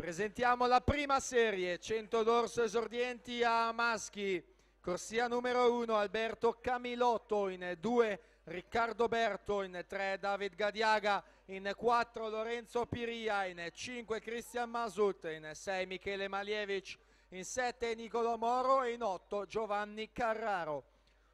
Presentiamo la prima serie, 100 dorso esordienti a maschi, corsia numero 1 Alberto Camilotto, in 2 Riccardo Berto, in 3 David Gadiaga, in 4 Lorenzo Piria, in 5 Cristian Masut, in 6 Michele Malievic, in 7 Nicolo Moro e in 8 Giovanni Carraro.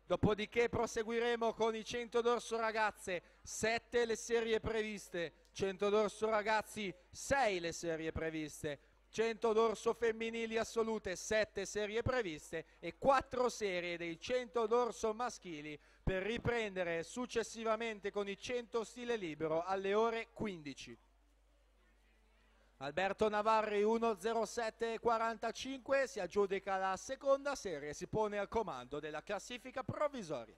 Dopodiché proseguiremo con i 100 dorso ragazze, 7 le serie previste, 100 dorso ragazzi, 6 le serie previste, 100 dorso femminili assolute, 7 serie previste e 4 serie dei 100 dorso maschili per riprendere successivamente con i 100 stile libero alle ore 15. Alberto Navarri 1:07:45 si aggiudica la seconda serie e si pone al comando della classifica provvisoria.